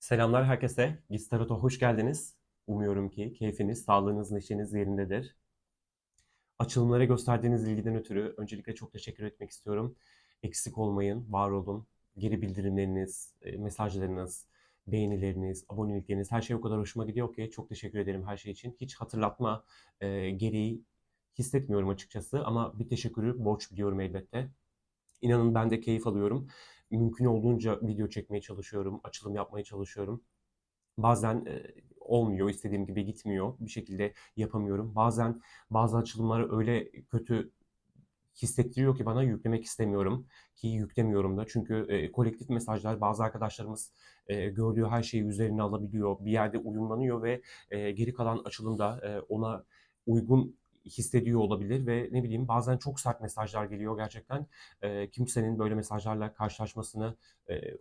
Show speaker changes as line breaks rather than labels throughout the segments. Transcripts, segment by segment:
Selamlar herkese. Gistarot'a hoş geldiniz. Umuyorum ki keyfiniz, sağlığınız, neşeniz yerindedir. Açılımlara gösterdiğiniz ilgiden ötürü öncelikle çok teşekkür etmek istiyorum. Eksik olmayın, var olun. Geri bildirimleriniz, mesajlarınız, beğenileriniz, abonelikleriniz her şey o kadar hoşuma gidiyor ki çok teşekkür ederim her şey için. Hiç hatırlatma gereği hissetmiyorum açıkçası ama bir teşekkürü borç biliyorum elbette. İnanın ben de keyif alıyorum. Mümkün olduğunca video çekmeye çalışıyorum, açılım yapmaya çalışıyorum. Bazen olmuyor, istediğim gibi gitmiyor. Bir şekilde yapamıyorum. Bazen bazı açılımları öyle kötü hissettiriyor ki bana yüklemek istemiyorum. Ki yüklemiyorum da. Çünkü kolektif mesajlar bazı arkadaşlarımız gördüğü her şeyi üzerine alabiliyor. Bir yerde uyumlanıyor ve geri kalan açılımda ona uygun hissediyor olabilir ve ne bileyim bazen çok sert mesajlar geliyor gerçekten. Kimsenin böyle mesajlarla karşılaşmasını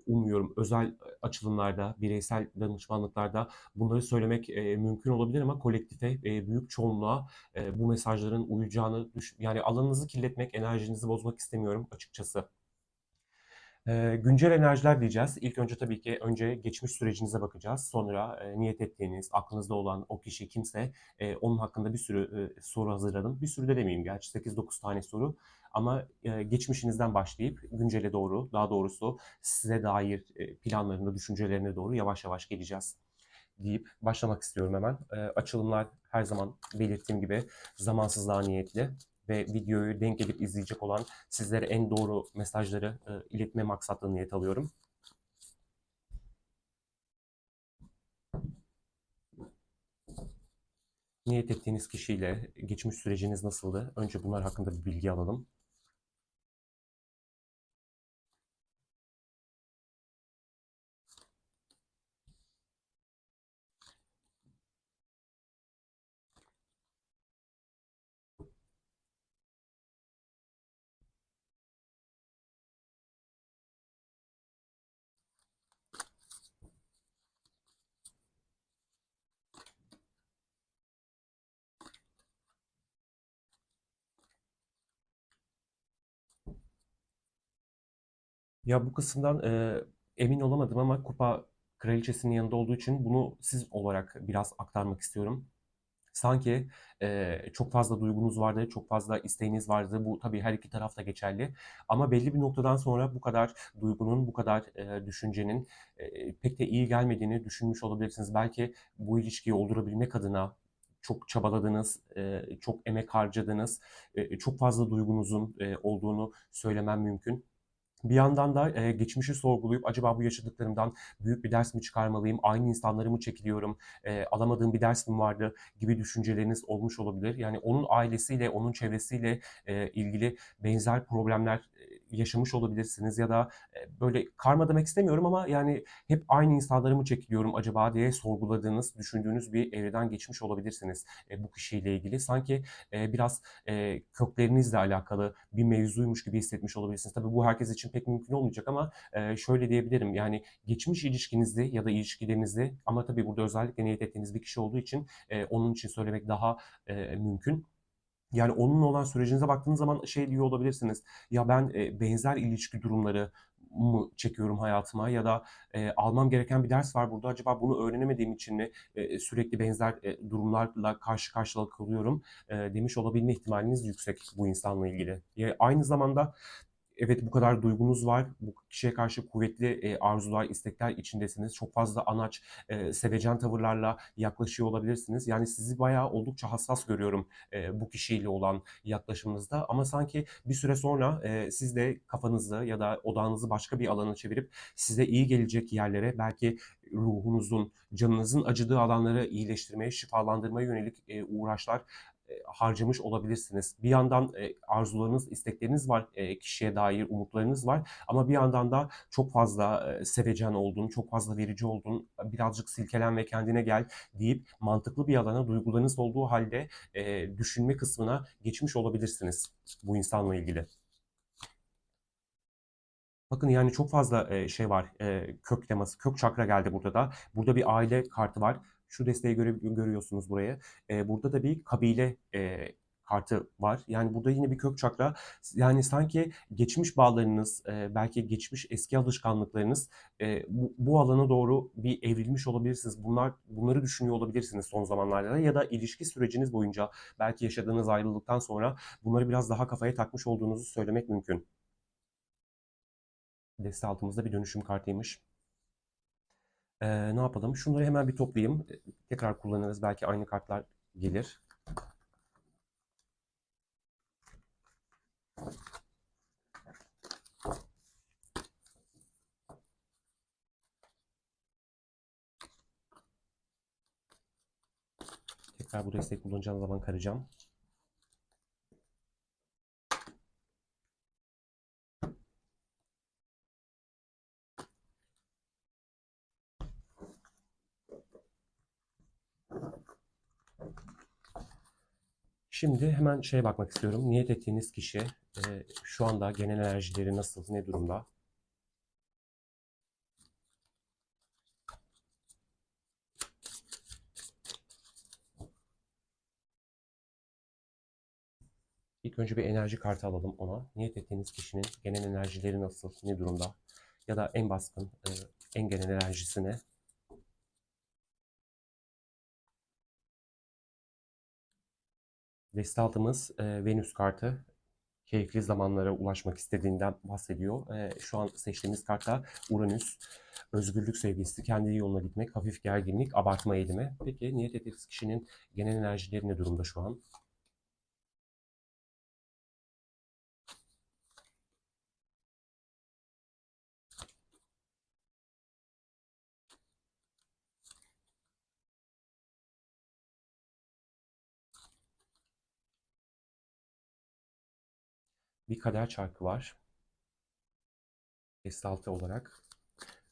umuyorum. Özel açılımlarda, bireysel danışmanlıklarda bunları söylemek mümkün olabilir ama kolektife, büyük çoğunluğa bu mesajların uyacağını yani alanınızı kirletmek, enerjinizi bozmak istemiyorum açıkçası. Güncel enerjiler diyeceğiz. İlk önce tabii ki önce geçmiş sürecinize bakacağız. Sonra niyet ettiğiniz, aklınızda olan o kişi kimse onun hakkında bir sürü soru hazırladım. Bir sürü de demeyeyim gerçi 8-9 tane soru. Ama geçmişinizden başlayıp güncele doğru, daha doğrusu size dair planlarına, düşüncelerine doğru yavaş yavaş geleceğiz deyip başlamak istiyorum hemen. Açılımlar her zaman belirttiğim gibi zamansızlığa niyetli ve videoyu denk gelip izleyecek olan sizlere en doğru mesajları iletme maksatlı niyet alıyorum. Niyet ettiğiniz kişiyle geçmiş süreciniz nasıldı? Önce bunlar hakkında bir bilgi alalım. Ya bu kısımdan emin olamadım ama Kupa Kraliçesi'nin yanında olduğu için bunu siz olarak biraz aktarmak istiyorum. Sanki çok fazla duygunuz vardı, çok fazla isteğiniz vardı. Bu tabii her iki tarafta geçerli. Ama belli bir noktadan sonra bu kadar duygunun, bu kadar düşüncenin pek de iyi gelmediğini düşünmüş olabilirsiniz. Belki bu ilişkiyi oldurabilmek adına çok çabaladınız, çok emek harcadınız, çok fazla duygunuzun olduğunu söylemem mümkün. Bir yandan da geçmişi sorgulayıp acaba bu yaşadıklarımdan büyük bir ders mi çıkarmalıyım, aynı insanları mı çekiliyorum, alamadığım bir ders mi vardı gibi düşünceleriniz olmuş olabilir. Yani onun ailesiyle, onun çevresiyle ilgili benzer problemler yaşamış olabilirsiniz ya da böyle karma demek istemiyorum ama yani hep aynı insanları mı çekiliyorum acaba diye sorguladığınız, düşündüğünüz bir evreden geçmiş olabilirsiniz bu kişiyle ilgili. Sanki biraz köklerinizle alakalı bir mevzuymuş gibi hissetmiş olabilirsiniz. Tabii bu herkes için pek mümkün olmayacak ama şöyle diyebilirim. Yani geçmiş ilişkinizde ya da ilişkilerinizde ama tabii burada özellikle niyet ettiğiniz bir kişi olduğu için onun için söylemek daha mümkün. Yani onunla olan sürecinize baktığınız zaman şey diyor olabilirsiniz. Ya ben benzer ilişki durumları mı çekiyorum hayatıma ya da almam gereken bir ders var burada. Acaba bunu öğrenemediğim için mi sürekli benzer durumlarla karşı karşıya kalıyorum demiş olabilme ihtimaliniz yüksek bu insanla ilgili. Aynı zamanda evet bu kadar duygunuz var. Bu kişiye karşı kuvvetli arzular, istekler içindesiniz. Çok fazla anaç, sevecen tavırlarla yaklaşıyor olabilirsiniz. Yani sizi bayağı oldukça hassas görüyorum bu kişiyle olan yaklaşımınızda. Ama sanki bir süre sonra siz de kafanızı ya da odağınızı başka bir alana çevirip size iyi gelecek yerlere belki ruhunuzun, canınızın acıdığı alanları iyileştirmeye, şifalandırmaya yönelik uğraşlar harcamış olabilirsiniz. Bir yandan arzularınız, istekleriniz var, kişiye dair umutlarınız var ama bir yandan da çok fazla sevecen oldun, çok fazla verici oldun, birazcık silkelen ve kendine gel deyip mantıklı bir alana duygularınız olduğu halde düşünme kısmına geçmiş olabilirsiniz bu insanla ilgili. Bakın yani çok fazla şey var. Kök teması, kök çakra geldi burada da. Burada bir aile kartı var. Şu desteği görüyorsunuz buraya. Burada da bir kabile kartı var. Yani burada yine bir kök çakra, yani sanki geçmiş bağlarınız, belki geçmiş eski alışkanlıklarınız, bu alana doğru bir evrilmiş olabilirsiniz. Bunları düşünüyor olabilirsiniz son zamanlarda ya da ilişki süreciniz boyunca belki yaşadığınız ayrılıktan sonra bunları biraz daha kafaya takmış olduğunuzu söylemek mümkün. Deste altımızda bir dönüşüm kartıymış. Ne yapalım? Şunları hemen bir toplayayım. Tekrar kullanırız. Belki aynı kartlar gelir. Tekrar bu desteği kullanacağım zaman karacağım. Şimdi hemen şeye bakmak istiyorum. Niyet ettiğiniz kişi şu anda genel enerjileri nasıl, ne durumda? İlk önce bir enerji kartı alalım ona. Niyet ettiğiniz kişinin genel enerjileri nasıl, ne durumda? Ya da en baskın, en genel enerjisi ne? Deste altımız Venüs kartı. Keyifli zamanlara ulaşmak istediğinden bahsediyor. Şu an seçtiğimiz kartta Uranüs, özgürlük sevgisi, kendi yoluna gitmek, hafif gerginlik, abartma eğilimi. Peki niyet ettiğiniz kişinin genel enerjileri ne durumda şu an? Bir kader çarkı var. Deste altı olarak.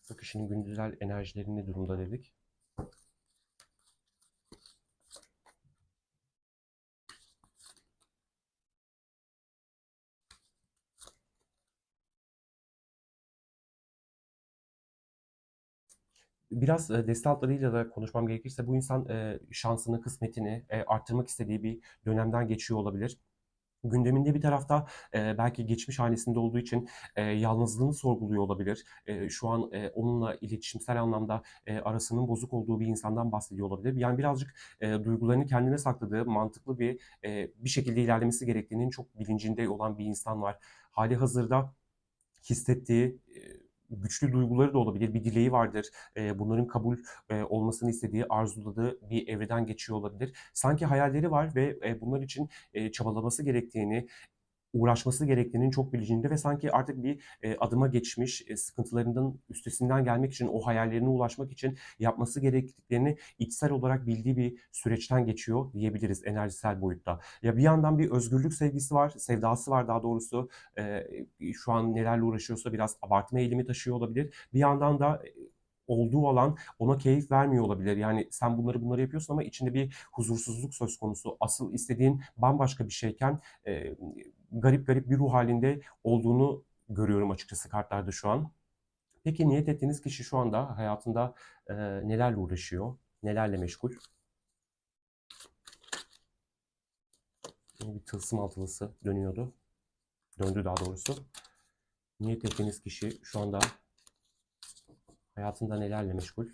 Bu kişinin gündüzler enerjileri ne durumda dedik. Biraz deste altlarıyla da konuşmam gerekirse bu insan şansını, kısmetini arttırmak istediği bir dönemden geçiyor olabilir. Gündeminde bir tarafta belki geçmiş hanesinde olduğu için yalnızlığını sorguluyor olabilir. Şu an onunla iletişimsel anlamda arasının bozuk olduğu bir insandan bahsediyor olabilir. Yani birazcık duygularını kendine sakladığı, mantıklı bir şekilde ilerlemesi gerektiğinin çok bilincinde olan bir insan var. Hali hazırda hissettiği güçlü duyguları da olabilir. Bir dileği vardır. Bunların kabul olmasını istediği, arzuladığı bir evreden geçiyor olabilir. Sanki hayalleri var ve bunlar için çabalaması gerektiğini, uğraşması gerektiğinin çok bilincinde ve sanki artık bir adıma geçmiş, sıkıntılarının üstesinden gelmek için, o hayallerine ulaşmak için yapması gerektiklerini içsel olarak bildiği bir süreçten geçiyor diyebiliriz enerjisel boyutta. Ya bir yandan bir özgürlük sevgisi var, sevdası var daha doğrusu. Şu an nelerle uğraşıyorsa biraz abartma eğilimi taşıyor olabilir. Bir yandan da olduğu alan ona keyif vermiyor olabilir. Yani sen bunları yapıyorsun ama içinde bir huzursuzluk söz konusu. Asıl istediğin bambaşka bir şeyken e, garip garip bir ruh halinde olduğunu görüyorum açıkçası kartlarda şu an. Peki niyet ettiğiniz kişi şu anda hayatında nelerle uğraşıyor? Nelerle meşgul? Bir tılsım altılısı dönüyordu. Döndü daha doğrusu. Niyet ettiğiniz kişi şu anda hayatında nelerle meşgul?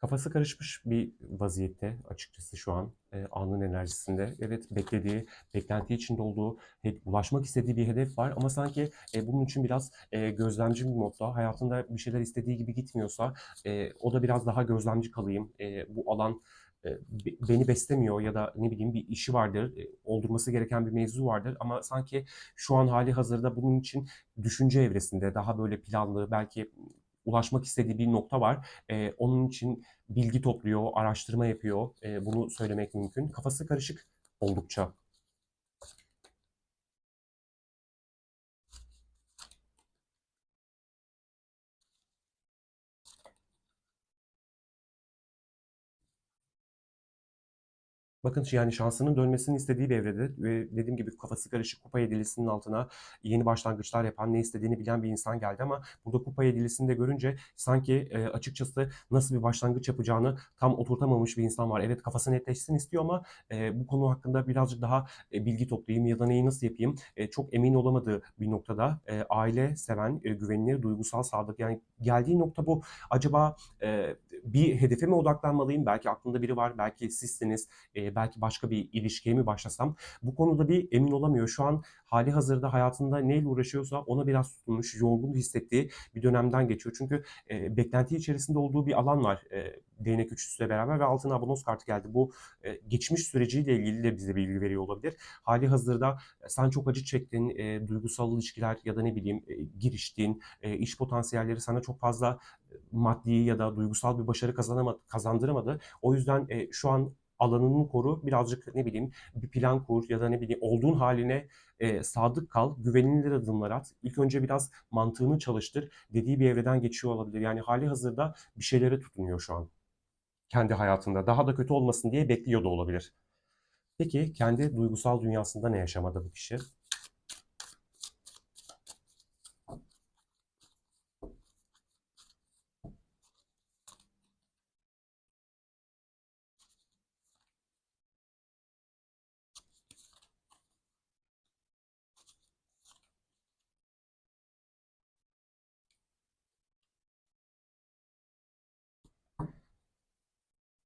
Kafası karışmış bir vaziyette açıkçası şu an anın enerjisinde. Evet beklediği, beklenti içinde olduğu, ulaşmak istediği bir hedef var ama sanki bunun için biraz gözlemci bir modda. Hayatında bir şeyler istediği gibi gitmiyorsa o da biraz daha gözlemci kalayım. Bu alan beni beslemiyor ya da ne bileyim bir işi vardır, oldurması gereken bir mevzu vardır ama sanki şu an hali hazırda bunun için düşünce evresinde daha böyle planlı belki ulaşmak istediği bir nokta var. Onun için bilgi topluyor, araştırma yapıyor. Bunu söylemek mümkün. Kafası karışık oldukça. Bakın yani şansının dönmesini istediği bir evrede ve dediğim gibi kafası karışık kupa yedilisinin altına yeni başlangıçlar yapan, ne istediğini bilen bir insan geldi ama burada kupa yedilisini de görünce sanki açıkçası nasıl bir başlangıç yapacağını tam oturtamamış bir insan var. Evet, kafası netleşsin istiyor ama bu konu hakkında birazcık daha bilgi toplayayım ya da neyi nasıl yapayım çok emin olamadığı bir noktada aile seven, güvenilir, duygusal, sadık, yani geldiği nokta bu. Acaba bir hedefe mi odaklanmalıyım? Belki aklında biri var, belki sizsiniz, belki başka bir ilişkiye mi başlasam? Bu konuda bir emin olamıyor. Şu an hali hazırda hayatında neyle uğraşıyorsa ona biraz tutulmuş, yorgun hissettiği bir dönemden geçiyor. Çünkü beklenti içerisinde olduğu bir alan var. Değnek üçlüsüyle beraber ve altına abonos kartı geldi. Bu geçmiş süreciyle ilgili de bize bilgi veriyor olabilir. Hali hazırda sen çok acı çektin, duygusal ilişkiler ya da ne bileyim giriştiğin, iş potansiyelleri sana çok fazla maddi ya da duygusal bir başarı kazandıramadı. O yüzden şu an alanını koru, birazcık ne bileyim bir plan kur ya da ne bileyim olduğun haline sadık kal, güvenilir adımlar at. İlk önce biraz mantığını çalıştır dediği bir evreden geçiyor olabilir. Yani hali hazırda bir şeylere tutunuyor şu an kendi hayatında. Daha da kötü olmasın diye bekliyor da olabilir. Peki kendi duygusal dünyasında ne yaşamadı bu kişi?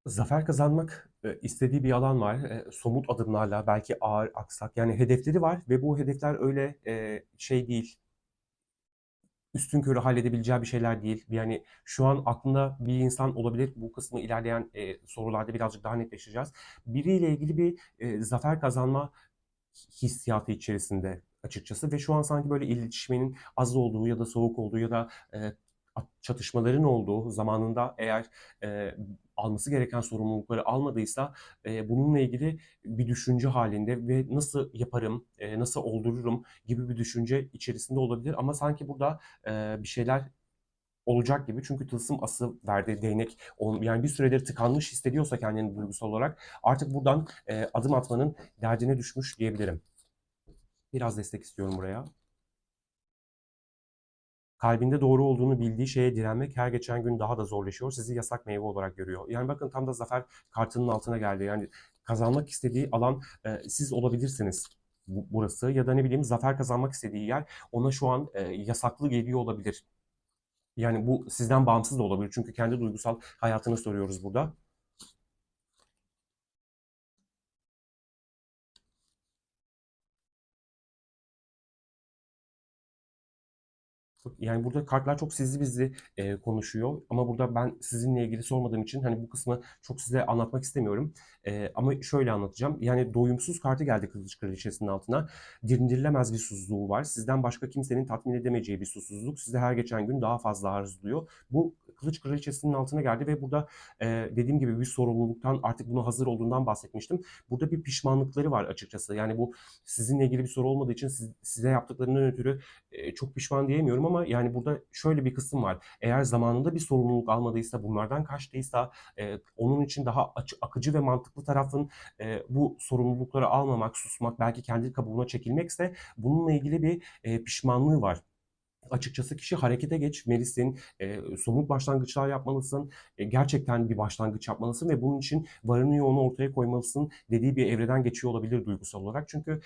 Zafer kazanmak istediği bir alan var. Somut adımlarla, belki ağır aksak, yani hedefleri var ve bu hedefler öyle şey değil, üstünkörü halledebileceği bir şeyler değil. Yani şu an aklında bir insan olabilir. Bu kısmı ilerleyen sorularda birazcık daha netleşeceğiz. Biriyle ilgili bir zafer kazanma hissiyatı içerisinde açıkçası ve şu an sanki böyle iletişiminin az olduğu ya da soğuk olduğu ya da çatışmaların olduğu zamanında, eğer e, alması gereken sorumlulukları almadıysa bununla ilgili bir düşünce halinde ve nasıl yaparım, nasıl oldururum gibi bir düşünce içerisinde olabilir. Ama sanki burada bir şeyler olacak gibi. Çünkü tılsım ası verdi değnek. Yani bir süredir tıkanmış hissediyorsa kendini duygusal olarak artık buradan adım atmanın derdine düşmüş diyebilirim. Biraz destek istiyorum buraya. Kalbinde doğru olduğunu bildiği şeye direnmek her geçen gün daha da zorlaşıyor. Sizi yasak meyve olarak görüyor. Yani bakın tam da zafer kartının altına geldi. Yani kazanmak istediği alan siz olabilirsiniz burası ya da ne bileyim zafer kazanmak istediği yer ona şu an yasaklı geliyor olabilir. Yani bu sizden bağımsız da olabilir. Çünkü kendi duygusal hayatını soruyoruz burada. Yani burada kartlar çok sizli bizli konuşuyor ama burada ben sizinle ilgili sormadığım için hani bu kısmı çok size anlatmak istemiyorum. Ama şöyle anlatacağım. Yani doyumsuz kartı geldi Kılıç Kraliçesi'nin altına. Dindirilemez bir susuzluğu var. Sizden başka kimsenin tatmin edemeyeceği bir susuzluk. Sizi her geçen gün daha fazla arzuluyor. Bu Kılıç Kraliçesi'nin altına geldi ve burada dediğim gibi bir sorumluluktan, artık buna hazır olduğundan bahsetmiştim. Burada bir pişmanlıkları var açıkçası. Yani bu sizinle ilgili bir soru olmadığı için size yaptıklarından ötürü çok pişman diyemiyorum ama yani burada şöyle bir kısım var. Eğer zamanında bir sorumluluk almadıysa, bunlardan kaçtıysa, onun için daha akıcı ve mantıklı tarafın bu sorumlulukları almamak, susmak, belki kendi kabuğuna çekilmekse bununla ilgili bir pişmanlığı var. Açıkçası kişi harekete geçmelisin, somut başlangıçlar yapmalısın, gerçekten bir başlangıç yapmalısın ve bunun için varını yoğunu ortaya koymalısın dediği bir evreden geçiyor olabilir duygusal olarak. Çünkü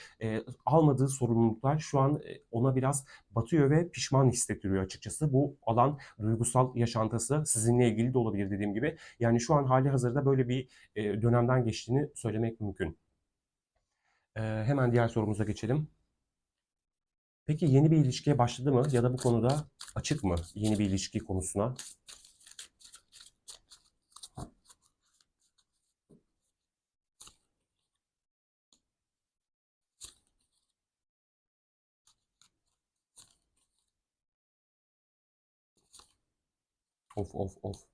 almadığı sorumluluklar şu an ona biraz batıyor ve pişman hissettiriyor açıkçası. Bu alan duygusal yaşantısı sizinle ilgili de olabilir dediğim gibi. Yani şu an hali hazırda böyle bir dönemden geçtiğini söylemek mümkün. Hemen diğer sorumuza geçelim. Peki yeni bir ilişkiye başladı mı ya da bu konuda açık mı yeni bir ilişki konusuna? Of of of.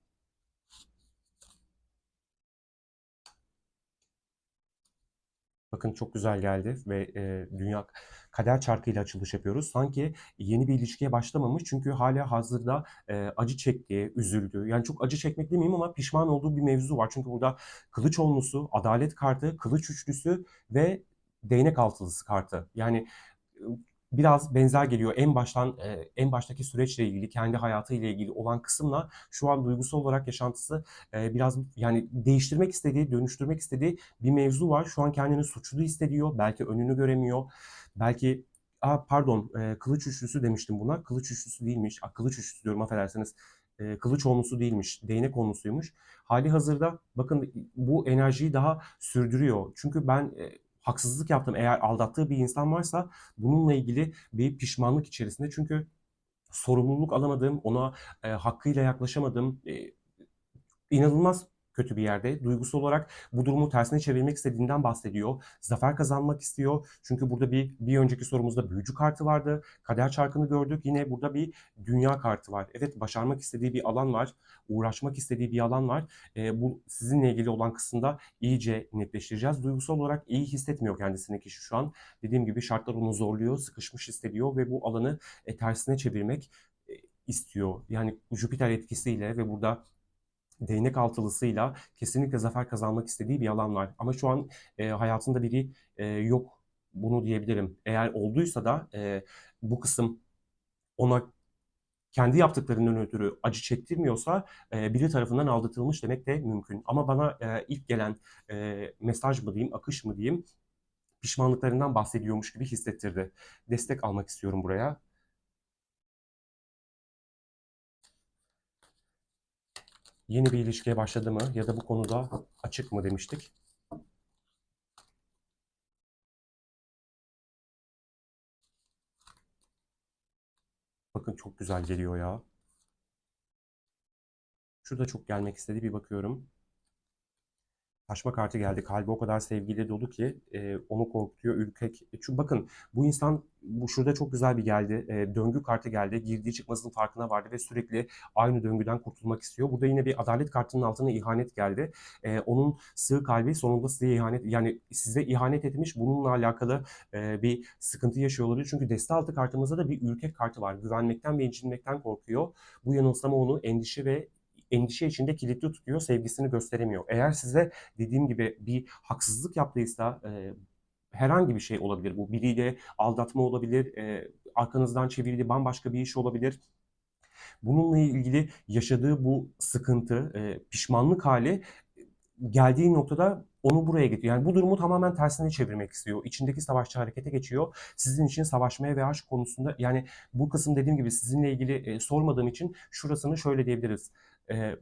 Bakın çok güzel geldi ve dünya kader çarkıyla açılış yapıyoruz. Sanki yeni bir ilişkiye başlamamış çünkü hala hazırda acı çektiği, üzüldüğü, yani çok acı çekmek demeyeyim ama pişman olduğu bir mevzu var. Çünkü burada kılıç onlusu, adalet kartı, kılıç üçlüsü ve değnek altılısı kartı. Yani biraz benzer geliyor. En baştaki süreçle ilgili, kendi hayatıyla ilgili olan kısımla şu an duygusal olarak yaşantısı biraz yani değiştirmek istediği, dönüştürmek istediği bir mevzu var. Şu an kendini suçlu hissediyor. Belki önünü göremiyor. Belki pardon, kılıç üçlüsü demiştim buna. Kılıç üçlüsü değilmiş. Kılıç üçlüsü diyorum, affedersiniz. Kılıç onlusu değilmiş. Değnek onlusuymuş. Hali hazırda bakın bu enerjiyi daha sürdürüyor. Çünkü ben haksızlık yaptım. Eğer aldattığı bir insan varsa bununla ilgili bir pişmanlık içerisinde. Çünkü sorumluluk alamadım, ona hakkıyla yaklaşamadım. İnanılmaz kötü bir yerde. Duygusal olarak bu durumu tersine çevirmek istediğinden bahsediyor. Zafer kazanmak istiyor. Çünkü burada bir önceki sorumuzda büyücü kartı vardı. Kader çarkını gördük. Yine burada bir dünya kartı var. Evet, başarmak istediği bir alan var. Uğraşmak istediği bir alan var. Bu sizinle ilgili olan kısımda iyice netleştireceğiz. Duygusal olarak iyi hissetmiyor kendisini kişi şu an. Dediğim gibi şartlar onu zorluyor, sıkışmış hissediyor ve bu alanı tersine çevirmek istiyor. Yani Jüpiter etkisiyle ve burada değnek altılısıyla kesinlikle zafer kazanmak istediği bir alan var. Ama şu an hayatında biri yok. Bunu diyebilirim. Eğer olduysa da bu kısım ona kendi yaptıklarının ötürü acı çektirmiyorsa biri tarafından aldatılmış demek de mümkün. Ama bana ilk gelen mesaj mı diyeyim, akış mı diyeyim, pişmanlıklarından bahsediyormuş gibi hissettirdi. Destek almak istiyorum buraya. Yeni bir ilişkiye başladı mı ya da bu konuda açık mı demiştik. Bakın çok güzel geliyor ya. Şurada çok gelmek istedi, bir bakıyorum. Taşma kartı geldi. Kalbi o kadar sevgiyle dolu ki onu korkutuyor, ürkek. Çünkü bakın bu insan şurada çok güzel bir geldi. Döngü kartı geldi. Girdiği çıkmasının farkına vardı ve sürekli aynı döngüden kurtulmak istiyor. Burada yine bir adalet kartının altına ihanet geldi. Onun sığ kalbi sonunda size ihanet, yani size ihanet etmiş. Bununla alakalı bir sıkıntı yaşıyor olabilir. Çünkü deste altı kartımızda da bir ürkek kartı var. Güvenmekten ve incinmekten korkuyor. Bu yanılsama onu endişe içinde kilitli tutuyor, sevgisini gösteremiyor. Eğer size dediğim gibi bir haksızlık yaptıysa herhangi bir şey olabilir bu. Biriyle aldatma olabilir, arkanızdan çevirdiği bambaşka bir iş olabilir. Bununla ilgili yaşadığı bu sıkıntı, pişmanlık hali geldiği noktada onu buraya getiriyor. Yani bu durumu tamamen tersine çevirmek istiyor. İçindeki savaşçı harekete geçiyor. Sizin için savaşmaya ve aşk konusunda, yani bu kısım dediğim gibi sizinle ilgili sormadığım için şurasını şöyle diyebiliriz.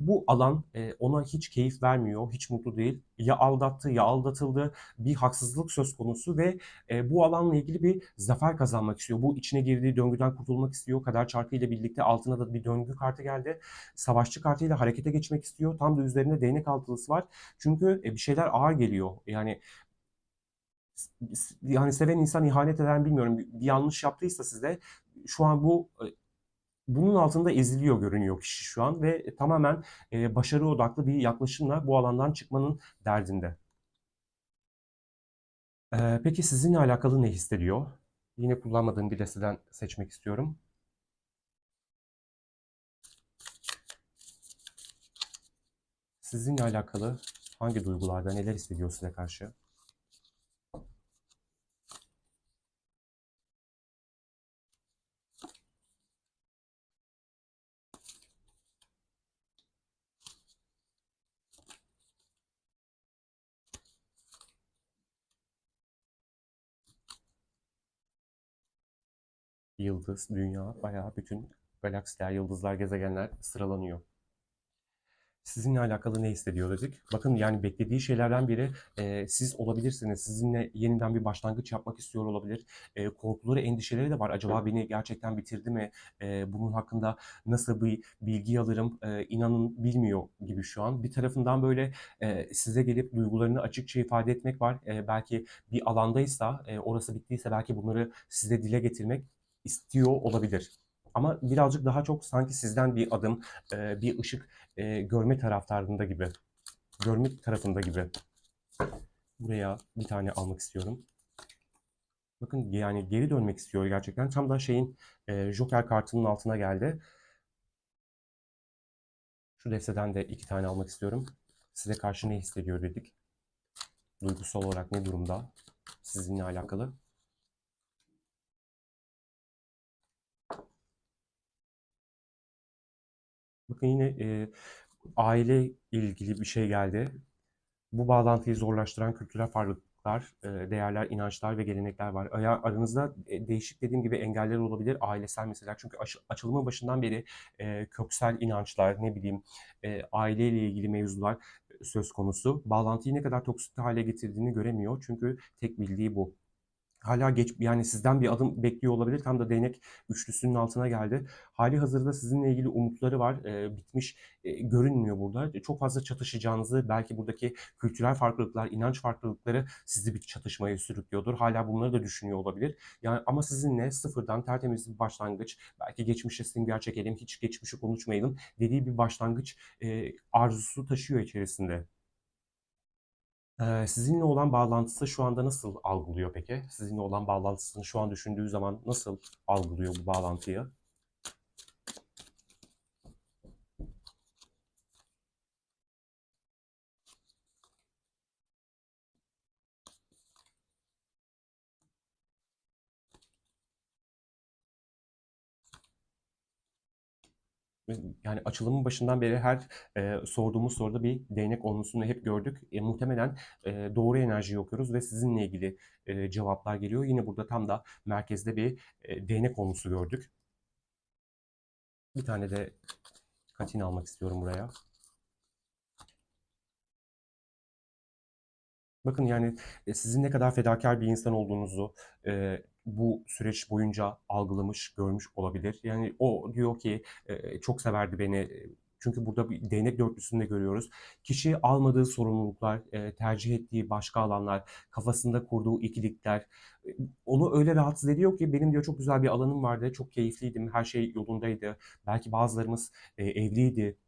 Bu alan ona hiç keyif vermiyor, hiç mutlu değil. Ya aldattı ya aldatıldı. Bir haksızlık söz konusu ve bu alanla ilgili bir zafer kazanmak istiyor. Bu içine girdiği döngüden kurtulmak istiyor. Kader çarkı ile birlikte altına da bir döngü kartı geldi. Savaşçı kartıyla harekete geçmek istiyor. Tam da üzerinde değnek altılısı var. Çünkü bir şeyler ağır geliyor. Yani seven insan ihanet eden, bilmiyorum. Bir yanlış yaptıysa size şu an bunun altında eziliyor görünüyor kişi şu an ve tamamen başarı odaklı bir yaklaşımla bu alandan çıkmanın derdinde. Peki sizinle alakalı ne hissediyor? Yine kullanmadığım bir desteden seçmek istiyorum. Sizinle alakalı hangi duygularda, neler hissediyor size karşı? Yıldız, dünya, bayağı bütün galaksiler, yıldızlar, gezegenler sıralanıyor. Sizinle alakalı ne hissediyor dedik. Bakın yani beklediği şeylerden biri siz olabilirsiniz. Sizinle yeniden bir başlangıç yapmak istiyor olabilir. Korkuları, endişeleri de var. Acaba beni gerçekten bitirdi mi? Bunun hakkında nasıl bir bilgi alırım? İnanın bilmiyor gibi şu an. Bir tarafından böyle size gelip duygularını açıkça ifade etmek var. Belki bir alandaysa, orası bittiyse belki bunları size dile getirmek istiyor olabilir. Ama birazcık daha çok sanki sizden bir adım, bir ışık görme taraftarında gibi, görme tarafında gibi. Buraya bir tane almak istiyorum. Bakın yani geri dönmek istiyor gerçekten. Tam da şeyin Joker kartının altına geldi. Şu desteden de iki tane almak istiyorum. Size karşı ne hissediyor dedik. Duygusal olarak ne durumda? Sizinle alakalı. Bakın yine aile ilgili bir şey geldi. Bu bağlantıyı zorlaştıran kültürel farklılıklar, değerler, inançlar ve gelenekler var. Aranızda değişik dediğim gibi engeller olabilir, ailesel meseleler. Çünkü açılımın başından beri köksel inançlar, ne bileyim, aileyle ilgili mevzular söz konusu. Bağlantıyı ne kadar toksik hale getirdiğini göremiyor. Çünkü tek bildiği bu. Hala geç yani sizden bir adım bekliyor olabilir. Tam da değnek üçlüsünün altına geldi. Hali hazırda sizinle ilgili umutları var. Bitmiş görünmüyor burada. Çok fazla çatışacağınızı, belki buradaki kültürel farklılıklar, inanç farklılıkları sizi bir çatışmaya sürüklüyordur. Hala bunları da düşünüyor olabilir. Yani ama sizinle sıfırdan tertemiz bir başlangıç, belki geçmişe sünger çekelim, hiç geçmişi konuşmayalım dediği bir başlangıç arzusu taşıyor içerisinde. Sizinle olan bağlantısı şu anda nasıl algılıyor peki? Sizinle olan bağlantısını şu an düşündüğü zaman nasıl algılıyor bu bağlantıyı? Yani açılımın başından beri her sorduğumuz soruda bir değnek olmasını hep gördük. Muhtemelen doğru enerjiyi okuyoruz ve sizinle ilgili cevaplar geliyor. Yine burada tam da merkezde bir değnek olmusu gördük. Bir tane de katin almak istiyorum buraya. Bakın yani sizin ne kadar fedakar bir insan olduğunuzu bu süreç boyunca algılamış, görmüş olabilir. Yani o diyor ki çok severdi beni. Çünkü burada bir değnek dörtlüsünde görüyoruz. Kişi almadığı sorumluluklar, tercih ettiği başka alanlar, kafasında kurduğu ikilikler e, onu öyle rahatsız ediyor ki benim diyor çok güzel bir alanım vardı, çok keyifliydim, her şey yolundaydı. Belki bazılarımız evliydi,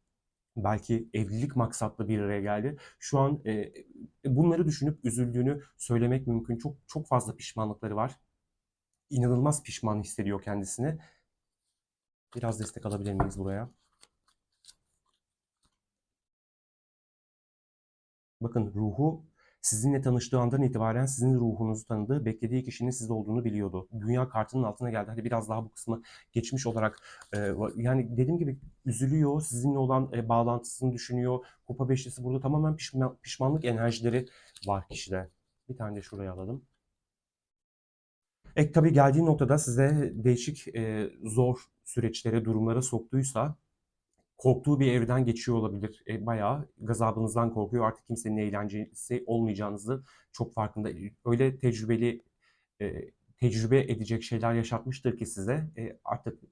belki evlilik maksatlı bir araya geldi. Şu an bunları düşünüp üzüldüğünü söylemek mümkün. Çok çok fazla pişmanlıkları var. İnanılmaz pişman hissediyor kendisini. Biraz destek alabilir miyiz buraya? Bakın ruhu sizinle tanıştığı andan itibaren sizin ruhunuzu tanıdı. Beklediği kişinin siz olduğunu biliyordu. Dünya kartının altına geldi. Hadi biraz daha bu kısmı geçmiş olarak yani dediğim gibi üzülüyor. Sizinle olan bağlantısını düşünüyor. Kupa beşlisi burada tamamen pişmanlık enerjileri var kişide. Bir tane de şuraya alalım. Tabii geldiği noktada size değişik zor süreçlere, durumlara soktuysa korktuğu bir evreden geçiyor olabilir. Bayağı gazabınızdan korkuyor. Artık kimsenin eğlencesi olmayacağınızı çok farkında. Öyle e, tecrübe edecek şeyler yaşatmıştır ki size artık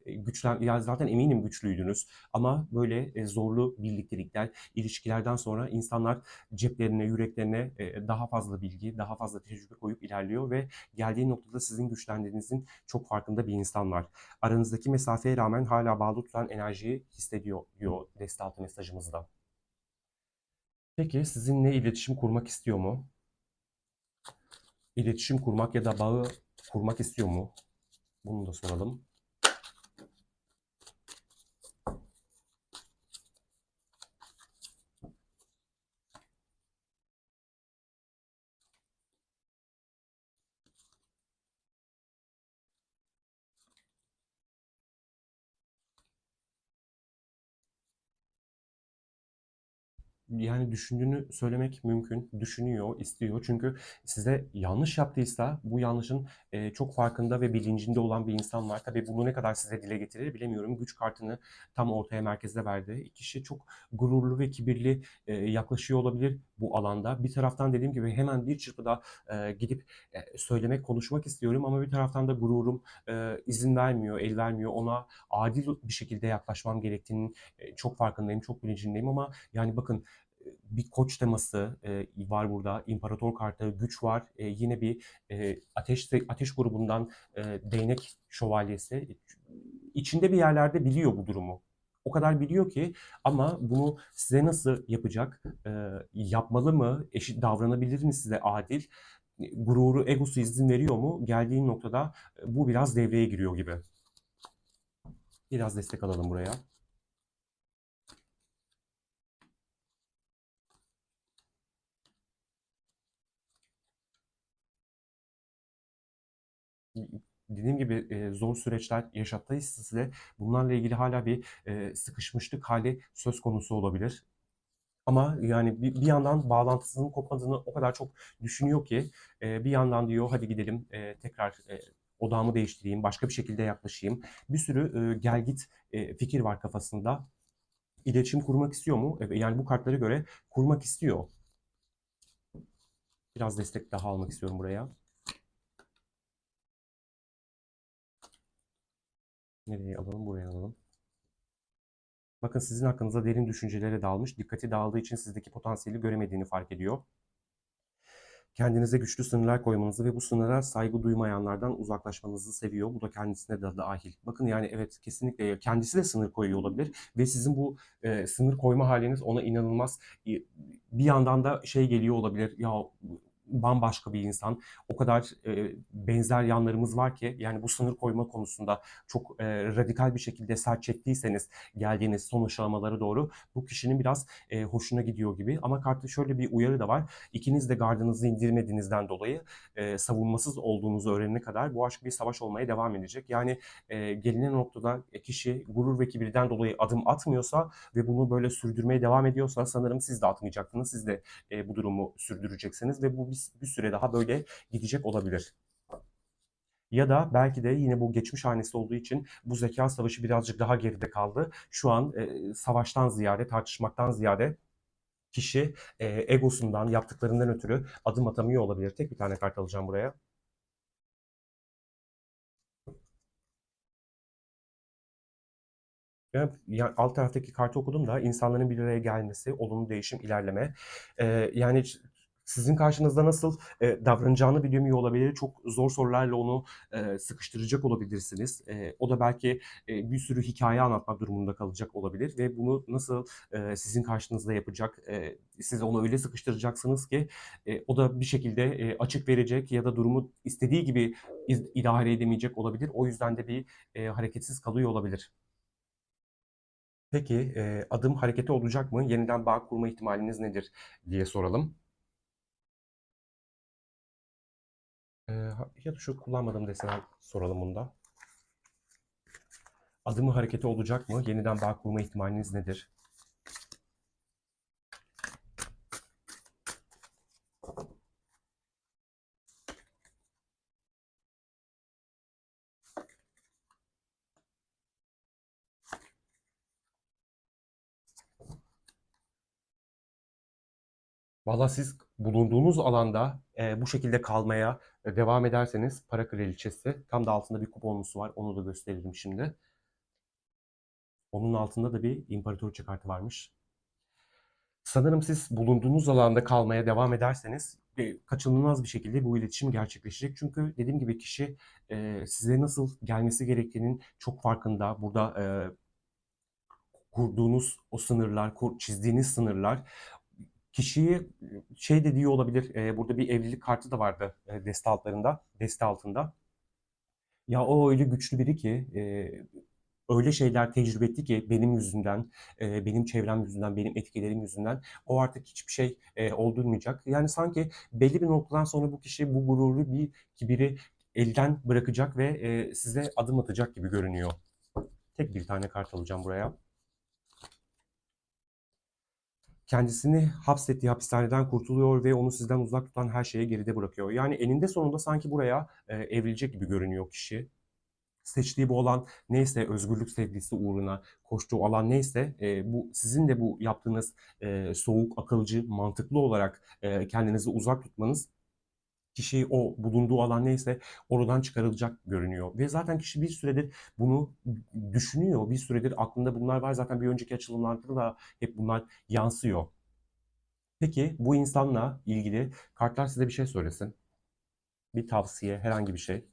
ya zaten eminim güçlüydünüz ama böyle zorlu birliktelikler, ilişkilerden sonra insanlar ceplerine, yüreklerine daha fazla bilgi, daha fazla tecrübe koyup ilerliyor ve geldiği noktada sizin güçlendiğinizin çok farkında bir insan var. Aranızdaki mesafeye rağmen hala bağlı tutan enerjiyi hissediyor diyor destaltı mesajımızda. Peki sizinle iletişim kurmak istiyor mu? İletişim kurmak ya da bağı kurmak istiyor mu? Bunu da soralım. Yani düşündüğünü söylemek mümkün. Düşünüyor, istiyor. Çünkü size yanlış yaptıysa bu yanlışın çok farkında ve bilincinde olan bir insan var. Tabii bunu ne kadar size dile getirir bilemiyorum. Güç kartını tam ortaya merkezde verdi. Kişi çok gururlu ve kibirli yaklaşıyor olabilir bu alanda. Bir taraftan dediğim gibi hemen bir çırpıda gidip söylemek, konuşmak istiyorum ama bir taraftan da gururum izin vermiyor, el vermiyor. Ona adil bir şekilde yaklaşmam gerektiğinin çok farkındayım, çok bilincindeyim ama yani bakın bir koç teması var burada. İmparator kartı, güç var. Yine bir ateş grubundan değnek şövalyesi. İçinde bir yerlerde biliyor bu durumu. O kadar biliyor ki ama bunu size nasıl yapacak? Yapmalı mı? Eşit davranabilir mi size adil? Gururu, egosu izin veriyor mu? Geldiğin noktada bu biraz devreye giriyor gibi. Biraz destek alalım buraya. Dediğim gibi zor süreçler yaşattıysa size bunlarla ilgili hala bir sıkışmışlık hali söz konusu olabilir. Ama yani bir yandan bağlantısının kopmadığını o kadar çok düşünüyor ki bir yandan diyor hadi gidelim tekrar odağımı değiştireyim, başka bir şekilde yaklaşayım. Bir sürü gelgit fikir var kafasında. İletişim kurmak istiyor mu? Yani bu kartlara göre kurmak istiyor. Biraz destek daha almak istiyorum buraya. Nereye alalım? Buraya alalım. Bakın sizin hakkınızda derin düşüncelere dalmış, dikkati dağıldığı için sizdeki potansiyeli göremediğini fark ediyor. Kendinize güçlü sınırlar koymanızı ve bu sınırlara saygı duymayanlardan uzaklaşmanızı seviyor. Bu da kendisine de dahil. Bakın yani evet kesinlikle kendisi de sınır koyuyor olabilir ve sizin bu sınır koyma haliniz ona inanılmaz bir yandan da şey geliyor olabilir. Ya bambaşka bir insan. O kadar benzer yanlarımız var ki yani bu sınır koyma konusunda çok radikal bir şekilde sert çektiyseniz geldiğiniz son aşamalara doğru bu kişinin biraz hoşuna gidiyor gibi. Ama kartta şöyle bir uyarı da var. İkiniz de gardınızı indirmediğinizden dolayı savunmasız olduğunuzu öğrenene kadar bu aşk bir savaş olmaya devam edecek. Yani gelinen noktada kişi gurur ve kibirden dolayı adım atmıyorsa ve bunu böyle sürdürmeye devam ediyorsa sanırım siz de atmayacaksınız. Siz de bu durumu sürdüreceksiniz ve bu bir süre daha böyle gidecek olabilir. Ya da belki de yine bu geçmiş hanesi olduğu için bu zeka savaşı birazcık daha geride kaldı. Şu an savaştan ziyade, tartışmaktan ziyade kişi egosundan, yaptıklarından ötürü adım atamıyor olabilir. Tek bir tane kart alacağım buraya. Yani alt taraftaki kartı okudum da insanların bir araya gelmesi, olumlu değişim, ilerleme. Yani sizin karşınızda nasıl davranacağını bilemiyor olabilir. Çok zor sorularla onu sıkıştıracak olabilirsiniz. O da belki bir sürü hikaye anlatmak durumunda kalacak olabilir ve bunu nasıl sizin karşınızda yapacak? Siz onu öyle sıkıştıracaksınız ki o da bir şekilde açık verecek ya da durumu istediği gibi idare edemeyecek olabilir. O yüzden de bir hareketsiz kalıyor olabilir. Peki adım hareketi olacak mı? Yeniden bağ kurma ihtimaliniz nedir diye soralım. Ya da şu kullanmadığım desene soralım bunda. Adımı hareketi olacak mı? Yeniden bağ kurma ihtimaliniz nedir? Valla siz bulunduğunuz alanda bu şekilde kalmaya devam ederseniz para kraliçesi tam da altında bir kuponusu var. Onu da gösterelim şimdi. Onun altında da bir imparatoriçe kartı varmış. Sanırım siz bulunduğunuz alanda kalmaya devam ederseniz kaçınılmaz bir şekilde bu iletişim gerçekleşecek. Çünkü dediğim gibi kişi size nasıl gelmesi gerektiğinin çok farkında. Burada kurduğunuz o sınırlar, çizdiğiniz sınırlar kişiyi şey de diyor olabilir. Burada bir evlilik kartı da vardı deste altlarında, deste altında. Ya o öyle güçlü biri ki öyle şeyler tecrübe etti ki benim yüzümden, benim çevrem yüzünden, benim etkilerim yüzünden o artık hiçbir şey oldurmayacak. Yani sanki belli bir noktadan sonra bu kişi bu gururu, bir kibiri elden bırakacak ve size adım atacak gibi görünüyor. Tek bir tane kart alacağım buraya. Kendisini hapsettiği hapishaneden kurtuluyor ve onu sizden uzak tutan her şeyi geride bırakıyor. Yani eninde sonunda sanki buraya evrilecek gibi görünüyor kişi. Seçtiği bu alan neyse, özgürlük sevgisi uğruna koştuğu alan neyse, bu sizin de bu yaptığınız soğuk, akılcı, mantıklı olarak kendinizi uzak tutmanız kişiyi o bulunduğu alan neyse oradan çıkarılacak görünüyor. Ve zaten kişi bir süredir bunu düşünüyor. Bir süredir aklında bunlar var. Zaten bir önceki açılımlarda da hep bunlar yansıyor. Peki bu insanla ilgili kartlar size bir şey söylesin. Bir tavsiye, herhangi bir şey.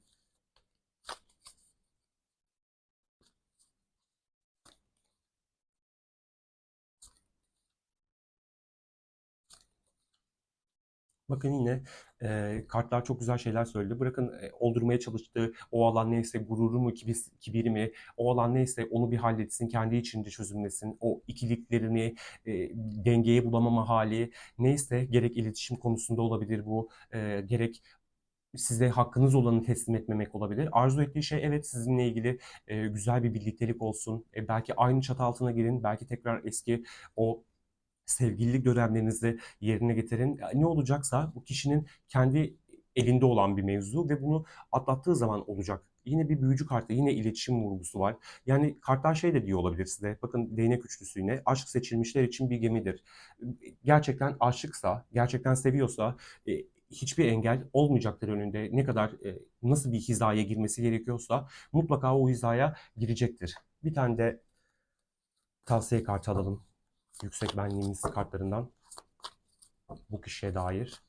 Bakın yine kartlar çok güzel şeyler söyledi. Bırakın oldurmaya çalıştığı o alan neyse, gururu mu, kibiri mi, o alan neyse onu bir halletsin, kendi içinde çözümlesin. O ikiliklerini, dengeye bulamama hali neyse, gerek iletişim konusunda olabilir bu, gerek size hakkınız olanı teslim etmemek olabilir. Arzu ettiği şey evet sizinle ilgili güzel bir birliktelik olsun. Belki aynı çatı altına girin, belki tekrar eski o sevgililik dönemlerinizi yerine getirin. Ne olacaksa bu kişinin kendi elinde olan bir mevzu ve bunu atlattığı zaman olacak. Yine bir büyücü kartı, yine iletişim vurgusu var. Yani kartlar şey de diyor olabilir size. Bakın değnek üçlüsü yine. Aşk seçilmişler için bir gemidir. Gerçekten aşıksa, gerçekten seviyorsa hiçbir engel olmayacaktır önünde. Ne kadar nasıl bir hizaya girmesi gerekiyorsa mutlaka o hizaya girecektir. Bir tane de tavsiye kartı alalım. Yüksek benliğimiz kartlarından bu kişiye dair.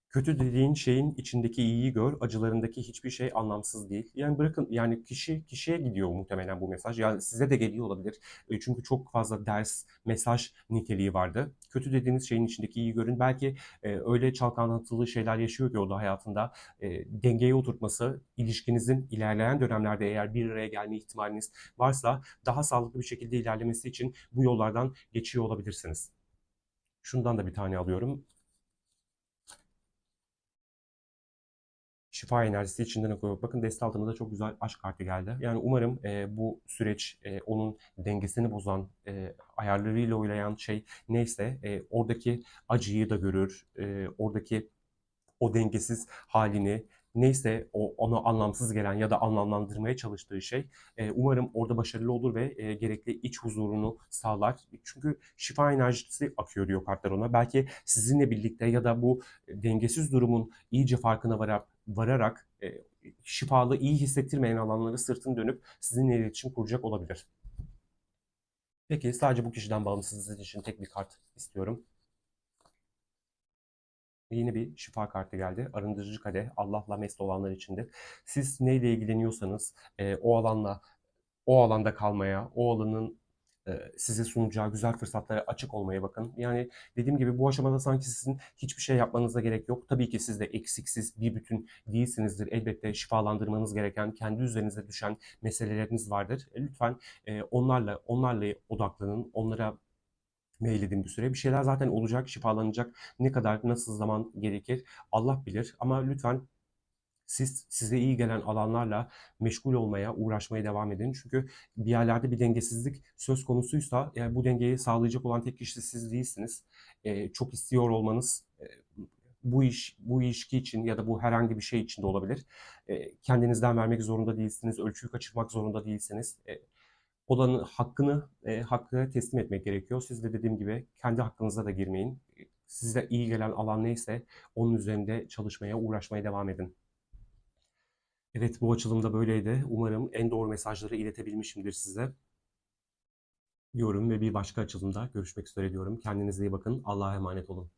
Kötü dediğin şeyin içindeki iyiyi gör, acılarındaki hiçbir şey anlamsız değil. Yani bırakın yani kişiye gidiyor muhtemelen bu mesaj. Yani size de geliyor olabilir. Çünkü çok fazla ders, mesaj niteliği vardı. Kötü dediğiniz şeyin içindeki iyiyi görün. Belki öyle çalkantılı şeyler yaşıyor ki o da hayatında. Dengeye oturtması, ilişkinizin ilerleyen dönemlerde eğer bir araya gelme ihtimaliniz varsa daha sağlıklı bir şekilde ilerlemesi için bu yollardan geçiyor olabilirsiniz. Şundan da bir tane alıyorum. Şifa enerjisi içinden akıyor. Bakın deste altında da çok güzel aşk kartı geldi. Yani umarım bu süreç onun dengesini bozan, ayarlarıyla oynayan şey neyse oradaki acıyı da görür, oradaki o dengesiz halini neyse ona anlamsız gelen ya da anlamlandırmaya çalıştığı şey umarım orada başarılı olur ve gerekli iç huzurunu sağlar. Çünkü şifa enerjisi akıyor diyor kartlar ona. Belki sizinle birlikte ya da bu dengesiz durumun iyice farkına vararak şifalı, iyi hissettirmeyen alanları sırtını dönüp sizinle iletişim kuracak olabilir. Peki sadece bu kişiden bağımsız için tek bir kart istiyorum. Yeni bir şifa kartı geldi. Arındırıcı kadeh Allah'la mest olanlar içindir. Siz neyle ilgileniyorsanız o alanda kalmaya, o alanın size sunacağı güzel fırsatlara açık olmaya bakın. Yani dediğim gibi bu aşamada sanki sizin hiçbir şey yapmanıza gerek yok. Tabii ki siz de eksiksiz bir bütün değilsinizdir. Elbette şifalandırmanız gereken, kendi üzerinize düşen meseleleriniz vardır. Lütfen onlarla odaklanın. Onlara meyledin bir süre. Bir şeyler zaten olacak, şifalanacak. Ne kadar, nasıl zaman gerekir Allah bilir. Ama lütfen siz size iyi gelen alanlarla meşgul olmaya, uğraşmaya devam edin. Çünkü bir yerlerde bir dengesizlik söz konusuysa yani bu dengeyi sağlayacak olan tek kişi siz değilsiniz. Çok istiyor olmanız bu ilişki için ya da bu herhangi bir şey için de olabilir. Kendinizden vermek zorunda değilsiniz, ölçüyü kaçırmak zorunda değilsiniz. Olanın hakkı teslim etmek gerekiyor. Siz de dediğim gibi kendi hakkınıza da girmeyin. Size iyi gelen alan neyse onun üzerinde çalışmaya, uğraşmaya devam edin. Evet bu açılımda böyleydi. Umarım en doğru mesajları iletebilmişimdir size diyorum ve bir başka açılımda görüşmek üzere diyorum. Kendinize iyi bakın. Allah'a emanet olun.